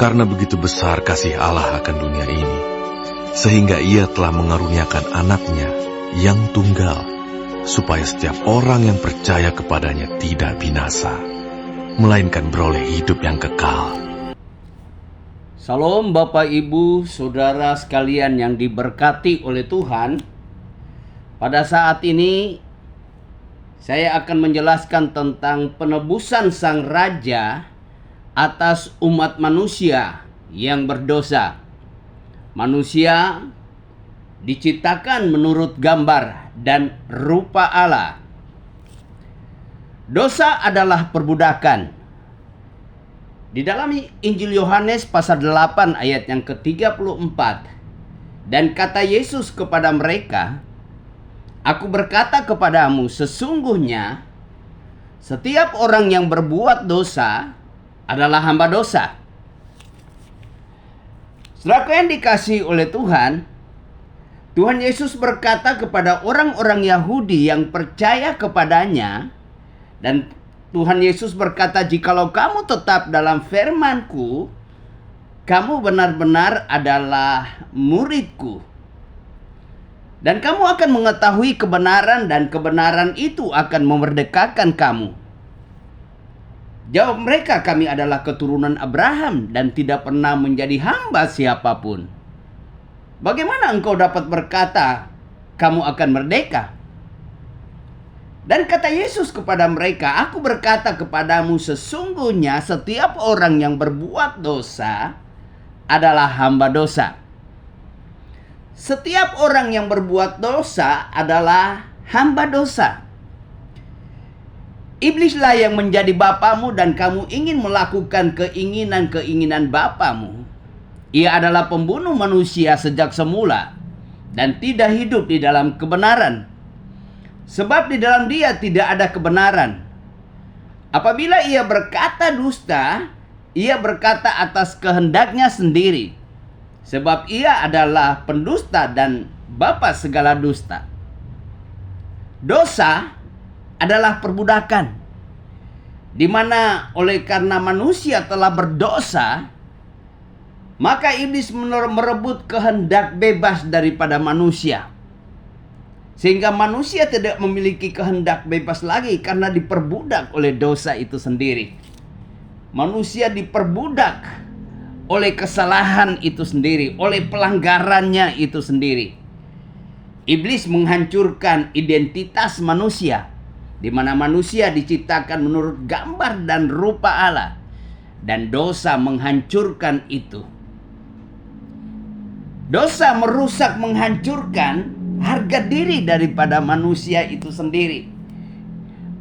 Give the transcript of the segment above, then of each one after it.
Karena begitu besar kasih Allah akan dunia ini, sehingga Ia telah mengaruniakan anaknya yang tunggal, supaya setiap orang yang percaya kepadanya tidak binasa, melainkan beroleh hidup yang kekal. Salam Bapak Ibu, Saudara sekalian yang diberkati oleh Tuhan. Pada saat ini saya akan menjelaskan tentang penebusan Sang Raja atas umat manusia yang berdosa. Manusia diciptakan menurut gambar dan rupa Allah. Dosa adalah perbudakan. Di dalam Injil Yohanes pasal 8 ayat yang ke-34, dan kata Yesus kepada mereka, "Aku berkata kepadamu, sesungguhnya setiap orang yang berbuat dosa adalah hamba dosa." Saudaraku yang dikasihi oleh Tuhan, Tuhan Yesus berkata kepada orang-orang Yahudi yang percaya kepadanya, dan Tuhan Yesus berkata, "Jikalau kamu tetap dalam firman-Ku, kamu benar-benar adalah murid-Ku. Dan kamu akan mengetahui kebenaran, dan kebenaran itu akan memerdekakan kamu." Jawab mereka, "Kami adalah keturunan Abraham dan tidak pernah menjadi hamba siapapun. Bagaimana engkau dapat berkata, kamu akan merdeka?" Dan kata Yesus kepada mereka, "Aku berkata kepadamu, sesungguhnya setiap orang yang berbuat dosa adalah hamba dosa." Setiap orang yang berbuat dosa adalah hamba dosa. Iblislah yang menjadi bapamu dan kamu ingin melakukan keinginan-keinginan bapamu. Ia adalah pembunuh manusia sejak semula dan tidak hidup di dalam kebenaran. Sebab di dalam dia tidak ada kebenaran. Apabila ia berkata dusta, ia berkata atas kehendaknya sendiri. Sebab ia adalah pendusta dan bapa segala dusta. Dosa adalah perbudakan, di mana oleh karena manusia telah berdosa, maka iblis merebut kehendak bebas daripada manusia. Sehingga manusia tidak memiliki kehendak bebas lagi karena diperbudak oleh dosa itu sendiri. Manusia diperbudak oleh kesalahan itu sendiri, oleh pelanggarannya itu sendiri. Iblis menghancurkan identitas manusia, di mana manusia diciptakan menurut gambar dan rupa Allah, dan dosa menghancurkan itu. Dosa merusak, menghancurkan harga diri daripada manusia itu sendiri.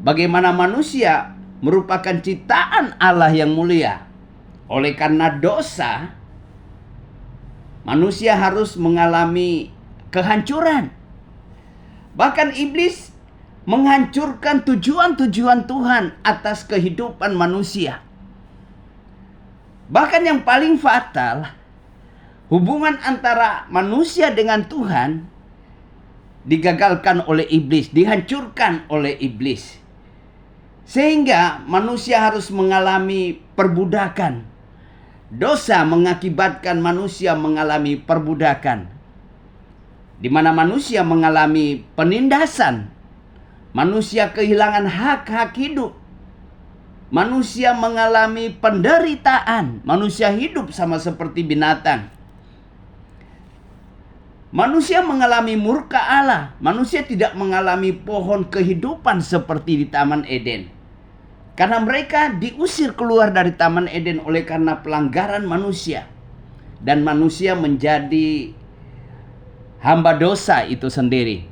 Bagaimana manusia merupakan ciptaan Allah yang mulia. Oleh karena dosa, manusia harus mengalami kehancuran. Bahkan iblis menghancurkan tujuan-tujuan Tuhan atas kehidupan manusia. Bahkan yang paling fatal, hubungan antara manusia dengan Tuhan digagalkan oleh iblis, dihancurkan oleh iblis. Sehingga manusia harus mengalami perbudakan. Dosa mengakibatkan manusia mengalami perbudakan, di mana manusia mengalami penindasan. Manusia kehilangan hak-hak hidup. Manusia mengalami penderitaan. Manusia hidup sama seperti binatang. Manusia mengalami murka Allah. Manusia tidak mengalami pohon kehidupan seperti di Taman Eden. Karena mereka diusir keluar dari Taman Eden oleh karena pelanggaran manusia. Dan manusia menjadi hamba dosa itu sendiri.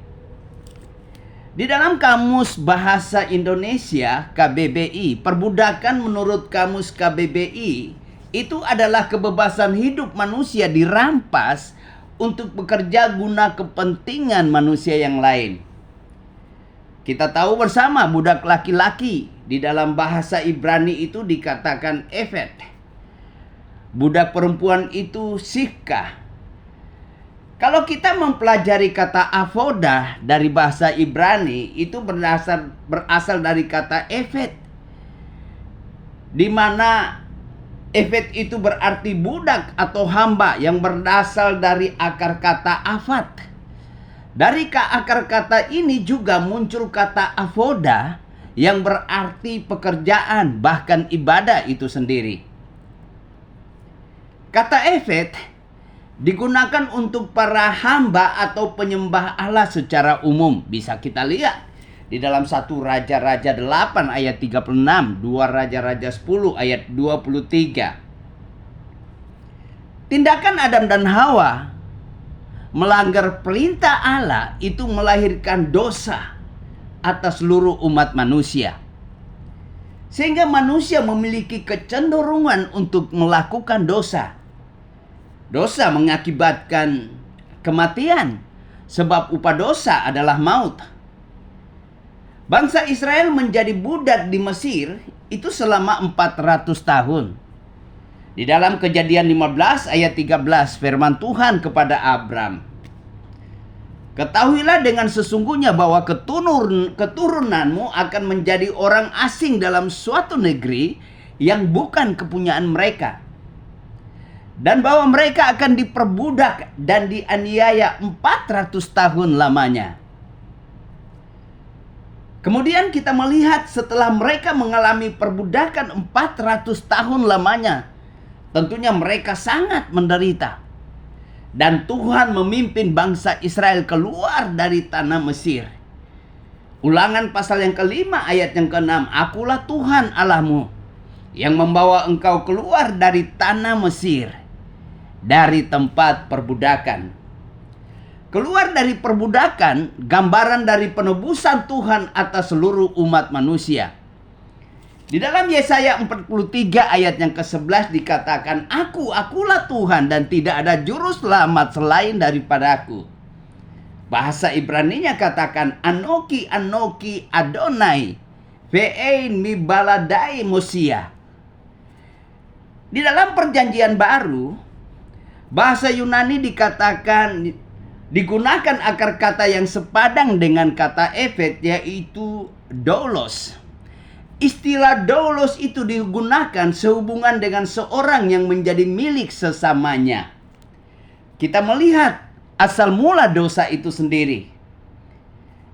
Di dalam Kamus Bahasa Indonesia KBBI, perbudakan menurut Kamus KBBI itu adalah kebebasan hidup manusia dirampas untuk bekerja guna kepentingan manusia yang lain. Kita tahu bersama budak laki-laki di dalam bahasa Ibrani itu dikatakan Eved. Budak perempuan itu Sifkah. Kalau kita mempelajari kata avodah dari bahasa Ibrani, itu berasal dari kata Eved, di mana Eved itu berarti budak atau hamba yang berasal dari akar kata afat. Dari akar kata ini juga muncul kata avoda yang berarti pekerjaan, bahkan ibadah itu sendiri. Kata Eved digunakan untuk para hamba atau penyembah Allah secara umum. Bisa kita lihat di dalam 1 Raja-Raja 8 ayat 36, 2 Raja-Raja 10 ayat 23. Tindakan Adam dan Hawa melanggar perintah Allah itu melahirkan dosa atas seluruh umat manusia. Sehingga manusia memiliki kecenderungan untuk melakukan dosa. Dosa mengakibatkan kematian, sebab upah dosa adalah maut. Bangsa Israel menjadi budak di Mesir itu selama 400 tahun. Di dalam Kejadian 15 ayat 13 firman Tuhan kepada Abram, "Ketahuilah dengan sesungguhnya bahwa keturunanmu akan menjadi orang asing dalam suatu negeri yang bukan kepunyaan mereka. Dan bahwa mereka akan diperbudak dan dianiaya 400 tahun lamanya." Kemudian kita melihat setelah mereka mengalami perbudakan 400 tahun lamanya, tentunya mereka sangat menderita. Dan Tuhan memimpin bangsa Israel keluar dari tanah Mesir. Ulangan pasal yang kelima ayat yang ke-6. "Akulah Tuhan Allahmu yang membawa engkau keluar dari tanah Mesir, dari tempat perbudakan." Keluar dari perbudakan, gambaran dari penebusan Tuhan atas seluruh umat manusia. Di dalam Yesaya 43 ayat yang ke-11 dikatakan, Akulah Tuhan dan tidak ada juru selamat selain daripadaku." Bahasa Ibraninya katakan, Anoki Adonai, ve'ein mi baladai Mosia. Di dalam perjanjian baru, bahasa Yunani digunakan akar kata yang sepadang dengan kata Eved, yaitu doulos. Istilah doulos itu digunakan sehubungan dengan seorang yang menjadi milik sesamanya. Kita melihat asal mula dosa itu sendiri.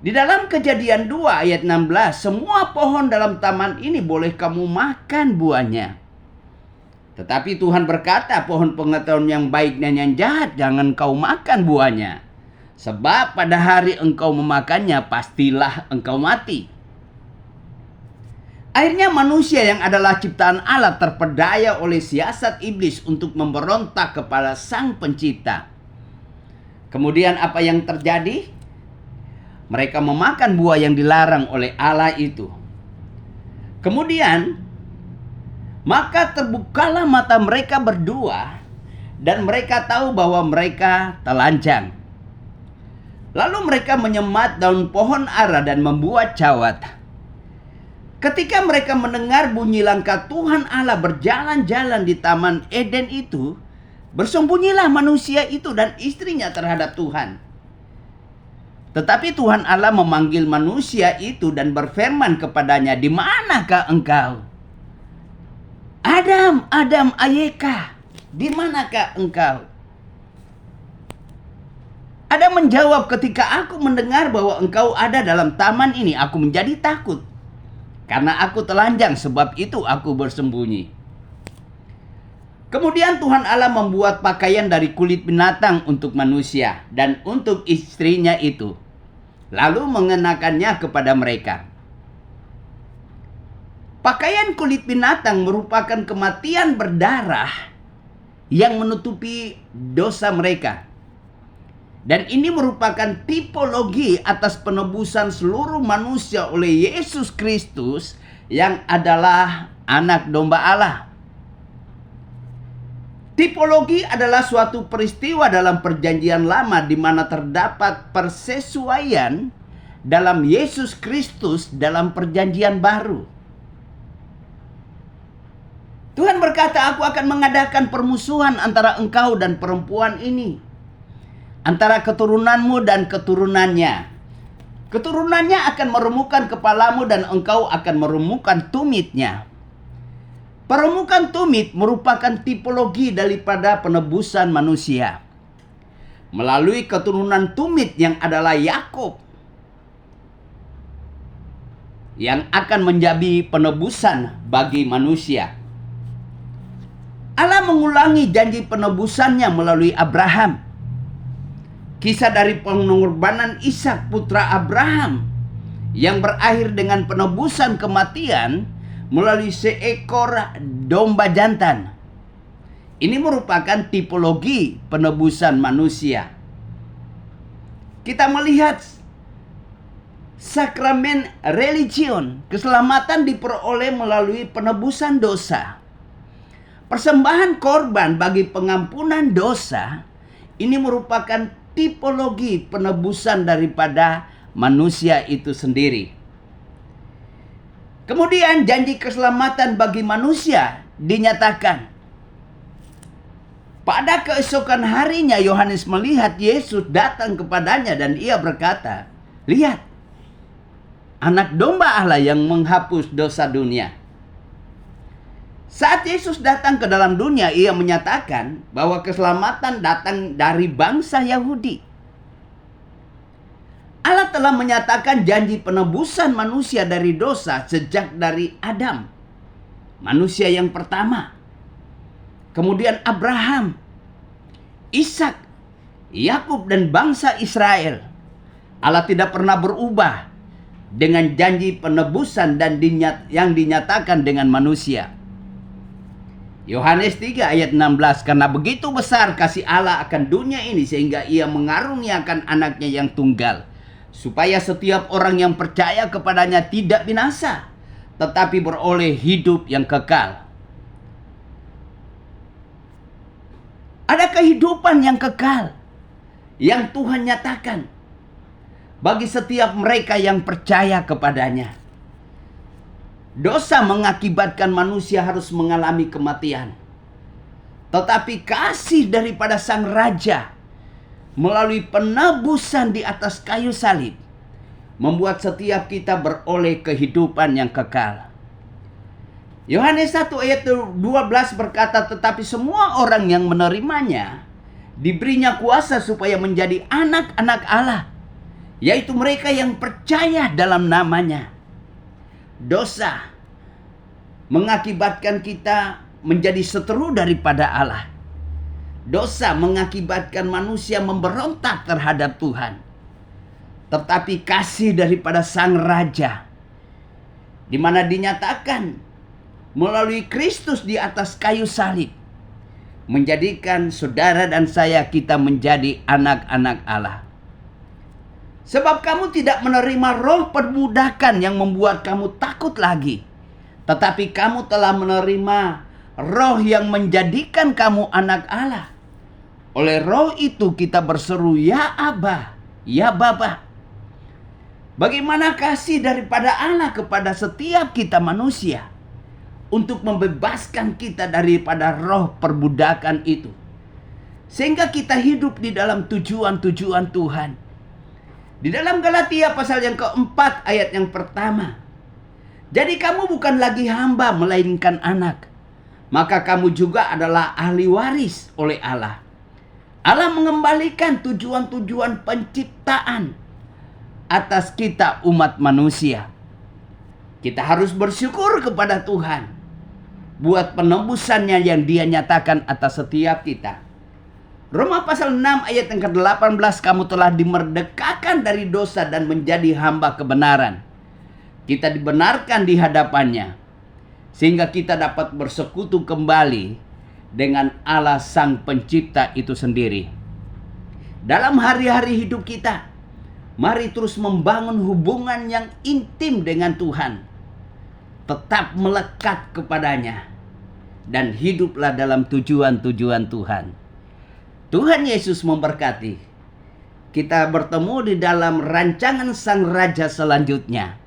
Di dalam Kejadian 2 ayat 16, "Semua pohon dalam taman ini boleh kamu makan buahnya. Tetapi Tuhan berkata, pohon pengetahuan yang baik dan yang jahat jangan kau makan buahnya. Sebab pada hari engkau memakannya, pastilah engkau mati." Akhirnya manusia yang adalah ciptaan Allah terpedaya oleh siasat iblis untuk memberontak kepada Sang Pencipta. Kemudian apa yang terjadi? Mereka memakan buah yang dilarang oleh Allah itu. Kemudian, maka terbukalah mata mereka berdua dan mereka tahu bahwa mereka telanjang. Lalu mereka menyemat daun pohon ara dan membuat cawat. Ketika mereka mendengar bunyi langkah Tuhan Allah berjalan-jalan di Taman Eden itu, bersembunyilah manusia itu dan istrinya terhadap Tuhan. Tetapi Tuhan Allah memanggil manusia itu dan berfirman kepadanya, "Di manakah engkau?" "Adam, Adam, ayeka, di manakah engkau?" Adam menjawab, "Ketika aku mendengar bahwa engkau ada dalam taman ini, aku menjadi takut. Karena aku telanjang, sebab itu aku bersembunyi." Kemudian Tuhan Allah membuat pakaian dari kulit binatang untuk manusia dan untuk istrinya itu, lalu mengenakannya kepada mereka. Pakaian kulit binatang merupakan kematian berdarah yang menutupi dosa mereka. Dan ini merupakan tipologi atas penebusan seluruh manusia oleh Yesus Kristus yang adalah anak domba Allah. Tipologi adalah suatu peristiwa dalam perjanjian lama di mana terdapat persesuaian dalam Yesus Kristus dalam perjanjian baru. Tuhan berkata, "Aku akan mengadakan permusuhan antara engkau dan perempuan ini, antara keturunanmu dan keturunannya. Keturunannya akan meremukkan kepalamu dan engkau akan meremukkan tumitnya." Permukaan tumit merupakan tipologi daripada penebusan manusia melalui keturunan tumit yang adalah Yakub yang akan menjadi penebusan bagi manusia. Allah mengulangi janji penebusannya melalui Abraham. Kisah dari pengorbanan Ishak putra Abraham yang berakhir dengan penebusan kematian melalui seekor domba jantan. Ini merupakan tipologi penebusan manusia. Kita melihat sakramen religion, keselamatan diperoleh melalui penebusan dosa. Persembahan korban bagi pengampunan dosa ini merupakan tipologi penebusan daripada manusia itu sendiri. Kemudian janji keselamatan bagi manusia dinyatakan. Pada keesokan harinya Yohanes melihat Yesus datang kepadanya dan ia berkata, "Lihat, anak domba Allah yang menghapus dosa dunia." Saat Yesus datang ke dalam dunia, ia menyatakan bahwa keselamatan datang dari bangsa Yahudi. Allah telah menyatakan janji penebusan manusia dari dosa sejak dari Adam, manusia yang pertama. Kemudian Abraham, Ishak, Yakub dan bangsa Israel. Allah tidak pernah berubah dengan janji penebusan dan yang dinyatakan dengan manusia. Yohanes 3 ayat 16, karena begitu besar kasih Allah akan dunia ini sehingga ia mengaruniakan anaknya yang tunggal, supaya setiap orang yang percaya kepadanya tidak binasa, tetapi beroleh hidup yang kekal. Ada kehidupan yang kekal yang Tuhan nyatakan bagi setiap mereka yang percaya kepadanya. Dosa mengakibatkan manusia harus mengalami kematian. Tetapi kasih daripada Sang Raja melalui penebusan di atas kayu salib membuat setiap kita beroleh kehidupan yang kekal. Yohanes 1 ayat 12 berkata, tetapi semua orang yang menerimanya diberinya kuasa supaya menjadi anak-anak Allah, yaitu mereka yang percaya dalam namanya. Dosa mengakibatkan kita menjadi seteru daripada Allah. Dosa mengakibatkan manusia memberontak terhadap Tuhan. Tetapi kasih daripada Sang Raja, di mana dinyatakan melalui Kristus di atas kayu salib, menjadikan saudara dan saya kita menjadi anak-anak Allah. Sebab kamu tidak menerima roh perbudakan yang membuat kamu takut lagi, tetapi kamu telah menerima roh yang menjadikan kamu anak Allah. Oleh roh itu kita berseru, ya Aba, ya Bapa. Bagaimana kasih daripada Allah kepada setiap kita manusia untuk membebaskan kita daripada roh perbudakan itu, sehingga kita hidup di dalam tujuan-tujuan Tuhan. Di dalam Galatia pasal yang keempat ayat yang pertama, jadi kamu bukan lagi hamba melainkan anak, maka kamu juga adalah ahli waris oleh Allah. Allah mengembalikan tujuan-tujuan penciptaan atas kita umat manusia. Kita harus bersyukur kepada Tuhan buat penebusannya yang Dia nyatakan atas setiap kita. Roma pasal 6 ayat yang ke-18, kamu telah dimerdekakan dari dosa dan menjadi hamba kebenaran. Kita dibenarkan di hadapannya, sehingga kita dapat bersekutu kembali dengan Allah Sang Pencipta itu sendiri. Dalam hari-hari hidup kita, mari terus membangun hubungan yang intim dengan Tuhan. Tetap melekat kepadanya, dan hiduplah dalam tujuan-tujuan Tuhan. Tuhan Yesus memberkati. Kita bertemu di dalam rancangan Sang Raja selanjutnya.